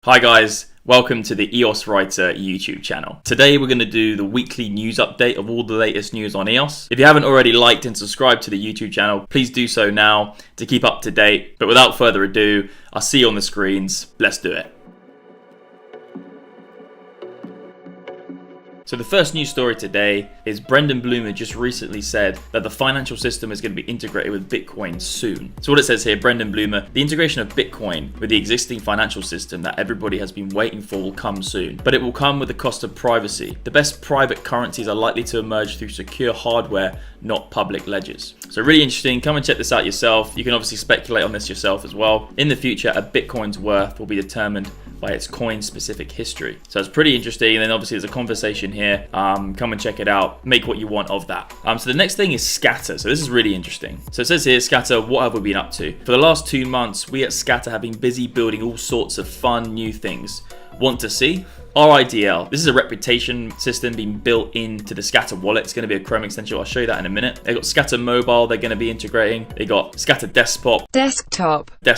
Hi guys, welcome to the EOSwriter YouTube channel. Today we're going to do the weekly news update of all the latest news on EOS. If you haven't already liked and subscribed to the YouTube channel, please do so now to keep up to date. But without further ado, I'll see you on the screens. Let's do it. So the first news story today is Brendan Bloomer just recently said that the financial system is going to be integrated with Bitcoin soon. So what it says here, Brendan Bloomer, the integration of Bitcoin with the existing financial system that everybody has been waiting for will come soon, but it will come with the cost of privacy. The best private currencies are likely to emerge through secure hardware, not public ledgers. So really interesting, come and check this out yourself. You can obviously speculate on this yourself as well. In the future, a Bitcoin's worth will be determined by its coin-specific history. So it's pretty interesting, and then obviously there's a conversation here. Come and check it out. Make what you want of that. So the next thing is Scatter. So this is really interesting. So it says here, Scatter, what have we been up to? For the last 2 months, we at Scatter have been busy building all sorts of fun new things. Want to see? RIDL. This is a reputation system being built into the Scatter wallet. It's going to be a Chrome extension. I'll show you that in a minute. They've got Scatter Mobile they're going to be integrating. They got Scatter Desktop, and they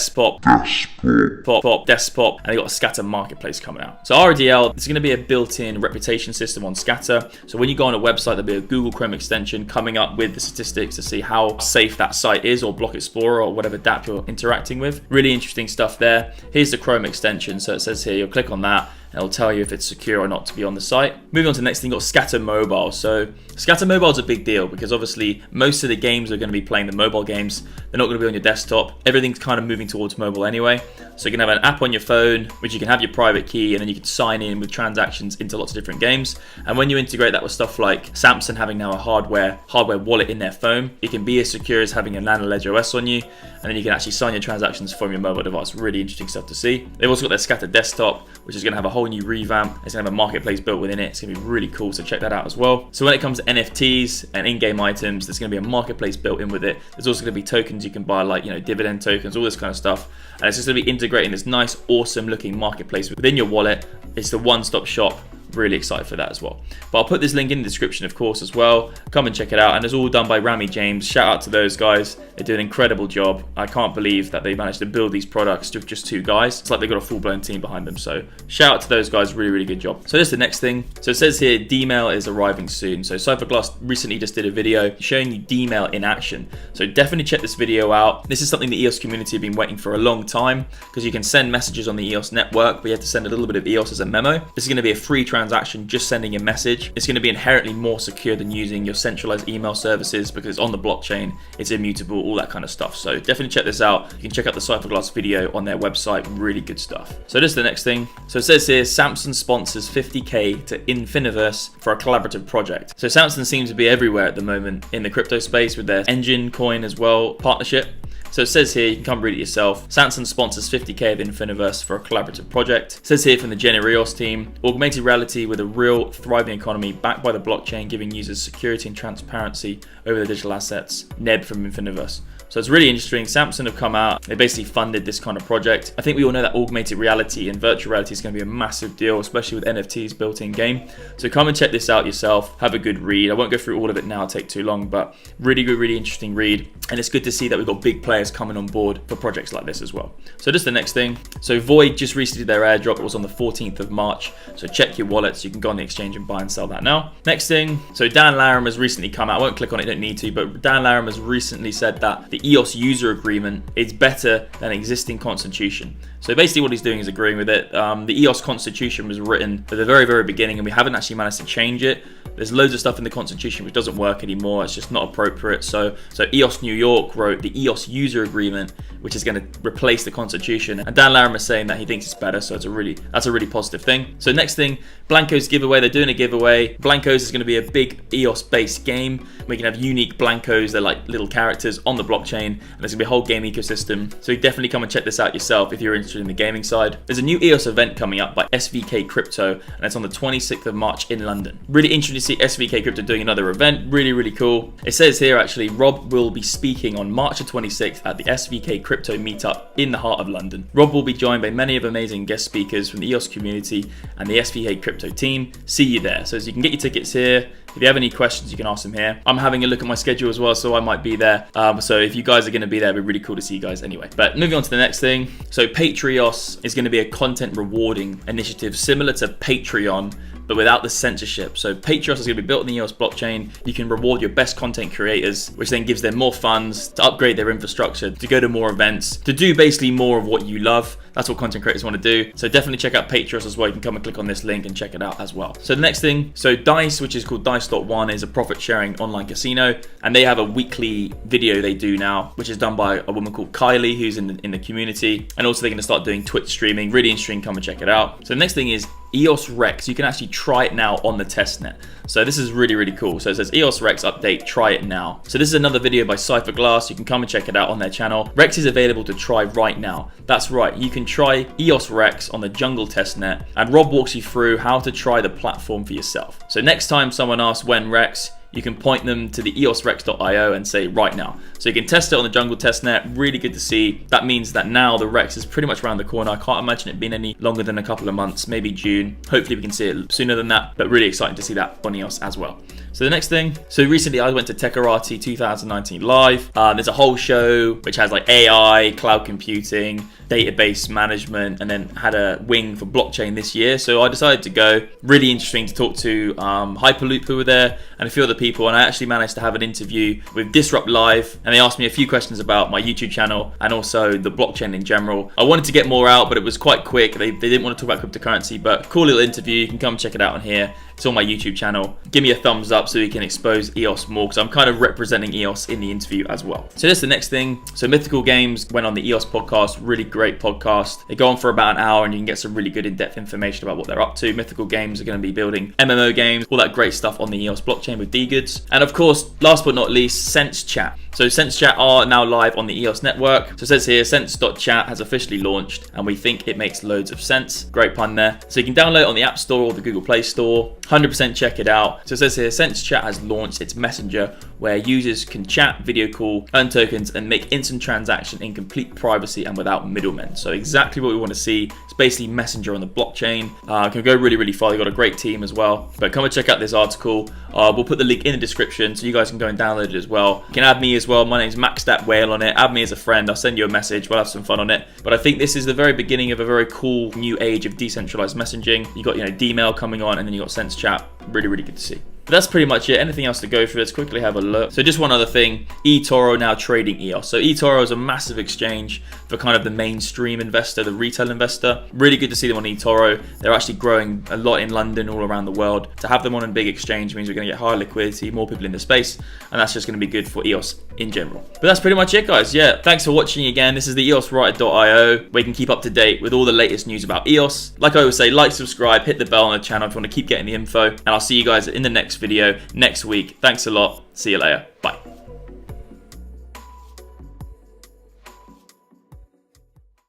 got a Scatter Marketplace coming out. So RIDL, it's going to be a built-in reputation system on Scatter. So when you go on a website, there'll be a Google Chrome extension coming up with the statistics to see how safe that site is, or Block Explorer, or whatever dApp you're interacting with. Really interesting stuff there. Here's the Chrome extension. So it says here, you'll click on that, and it'll tell you if it's secure or not to be on the site. Moving on to the next thing, you've got Scatter Mobile. So Scatter Mobile is a big deal because obviously most of the games are going to be playing the mobile games. They're not going to be on your desktop. Everything's kind of moving towards mobile anyway. So you can have an app on your phone, which you can have your private key, and then you can sign in with transactions into lots of different games. And when you integrate that with stuff like Samsung having now a hardware wallet in their phone, it can be as secure as having a Nano Ledger OS on you, and then you can actually sign your transactions from your mobile device. Really interesting stuff to see. They've also got their Scatter Desktop, which is going to have a whole new revamp. It's going to have a marketplace built within it. It's going to be really cool, so check that out as well. So when it comes to NFTs and in-game items, there's going to be a marketplace built in with it. There's also going to be tokens you can buy, like, dividend tokens, all this kind of stuff. And it's just going to be integrating this nice, awesome looking marketplace within your wallet. It's the one-stop shop. Really excited for that as well. But I'll put this link in the description, of course, as well. Come and check it out. And it's all done by Rami James. Shout out to those guys. They do an incredible job. I can't believe that they managed to build these products with just 2 guys. It's like they've got a full-blown team behind them. So shout out to those guys. Really, really good job. So this is the next thing. So it says here, Dmail is arriving soon. So Cypherglass recently just did a video showing you Dmail in action. So definitely check this video out. This is something the EOS community have been waiting for a long time, because you can send messages on the EOS network, but you have to send a little bit of EOS as a memo. This is going to be a free transaction, just sending a message. It's going to be inherently more secure than using your centralized email services, because it's on the blockchain, it's immutable, all that kind of stuff. So definitely check this out. You can check out the Cypherglass video on their website. Really good stuff. So this is the next thing. So it says here, Samsung sponsors $50K to Infiniverse for a collaborative project. So Samsung seems to be everywhere at the moment in the crypto space with their Engine Coin as well partnership. So it says here, you can come read it yourself. Samsung sponsors $50K of Infiniverse for a collaborative project. It says here from the Eos team, augmented reality with a real thriving economy backed by the blockchain, giving users security and transparency over their digital assets. Neb from Infiniverse. So it's really interesting. Samsung have come out, they basically funded this kind of project. I think we all know that augmented reality and virtual reality is going to be a massive deal, especially with NFTs built in game. So come and check this out yourself. Have a good read. I won't go through all of it now, it'll take too long, but really good, really interesting read. And it's good to see that we've got big players coming on board for projects like this as well. So just the next thing. So Void just recently did their airdrop. It was on the 14th of March. So check your wallets. You can go on the exchange and buy and sell that now. Next thing. So Dan Laram has recently come out. I won't click on it, you don't need to, but Dan Laram has recently said that the EOS user agreement is better than existing constitution. So basically what he's doing is agreeing with it. The EOS constitution was written at the very, very beginning, and we haven't actually managed to change it. There's loads of stuff in the constitution which doesn't work anymore. It's just not appropriate. So EOS New York wrote the EOS user agreement, which is going to replace the constitution. And Dan Laram is saying that he thinks it's better. So that's a really positive thing. So next thing, Blanco's giveaway. They're doing a giveaway. Blanco's is going to be a big EOS-based game. We can have unique Blancos. They're like little characters on the blockchain, and there's going to be a whole game ecosystem. So you definitely come and check this out yourself if you're interested in the gaming side. There's a new EOS event coming up by SVK Crypto, and it's on the 26th of March in London. Really interesting to see SVK Crypto doing another event. Really, really cool. It says here actually, Rob will be speaking on March the 26th at the SVK Crypto Meetup in the heart of London. Rob will be joined by many of amazing guest speakers from the EOS community and the SVK Crypto team. See you there. So as you can get your tickets here. If you have any questions, you can ask them here. I'm having a look at my schedule as well, so I might be there. So if you guys are going to be there, it'd be really cool to see you guys anyway. But moving on to the next thing. So Patreos is going to be a content rewarding initiative similar to Patreon, but without the censorship. So Patreos is going to be built on the EOS blockchain. You can reward your best content creators, which then gives them more funds to upgrade their infrastructure, to go to more events, to do basically more of what you love. That's what content creators want to do. So definitely check out Patreos as well. You can come and click on this link and check it out as well. So the next thing, so Dice, which is called Dice.one, is a profit sharing online casino. And they have a weekly video they do now, which is done by a woman called Kylie, who's in the community. And also they're going to start doing Twitch streaming. Really interesting, come and check it out. So the next thing is EOS Rex. You can actually try it now on the testnet. So this is really, really cool. So it says EOS Rex update, try it now. So this is another video by Cypher Glass. You can come and check it out on their channel. Rex is available to try right now. That's right, you can try EOS Rex on the Jungle testnet, and Rob walks you through how to try the platform for yourself. So next time someone asks when Rex, you can point them to the EOSRex.io and say right now. So you can test it on the Jungle testnet. Really good to see. That means that now the Rex is pretty much around the corner. I can't imagine it being any longer than a couple of months, maybe June. Hopefully we can see it sooner than that, but really exciting to see that on EOS as well. So the next thing, so recently I went to Tekarate 2019 live. There's a whole show which has like AI, cloud computing, database management, and then had a wing for blockchain this year. So I decided to go. Really interesting to talk to Hyperloop, who were there, and a few other people. And I actually managed to have an interview with Disrupt Live, and they asked me a few questions about my YouTube channel and also the blockchain in general. I wanted to get more out, but it was quite quick. They didn't want to talk about cryptocurrency, but cool little interview. You can come check it out on here. It's on my YouTube channel. Give me a thumbs up so we can expose EOS more, because I'm kind of representing EOS in the interview as well. So that's the next thing. So Mythical Games went on the EOS podcast. Really great podcast. They go on for about an hour and you can get some really good in-depth information about what they're up to. Mythical Games are going to be building MMO games, all that great stuff on the EOS blockchain with D-Goods. And of course, last but not least, Sense Chat. So Sense Chat are now live on the EOS network. So it says here, sense.chat has officially launched and we think it makes loads of sense. Great pun there. So you can download it on the App Store or the Google Play Store. 100% check it out. So it says here, Sense Chat has launched its messenger where users can chat, video call, earn tokens, and make instant transaction in complete privacy and without middlemen. So exactly what we want to see. It's basically messenger on the blockchain. Can go really, really far. They've got a great team as well. But come and check out this article. We'll put the link in the description so you guys can go and download it as well. You can add me as well. My name's MaxStatWhale on it. Add me as a friend. I'll send you a message. We'll have some fun on it. But I think this is the very beginning of a very cool new age of decentralized messaging. You got, D-mail coming on, and then you got Sense Chat. Really, really good to see. But that's pretty much it. Anything else to go through? Let's quickly have a look. So just one other thing, Etoro now trading EOS. So Etoro is a massive exchange for kind of the mainstream investor, the retail investor. Really good to see them on Etoro. They're actually growing a lot in London, all around the world. To have them on a big exchange means we're going to get higher liquidity, more people in the space, and that's just going to be good for EOS in general. But that's pretty much it, guys. Yeah, thanks for watching again. This is the EOSwriter.io, where you can keep up to date with all the latest news about EOS. Like I always say, like, subscribe, hit the bell on the channel if you want to keep getting the info, and I'll see you guys in the next video next week. Thanks a lot. See you later. Bye.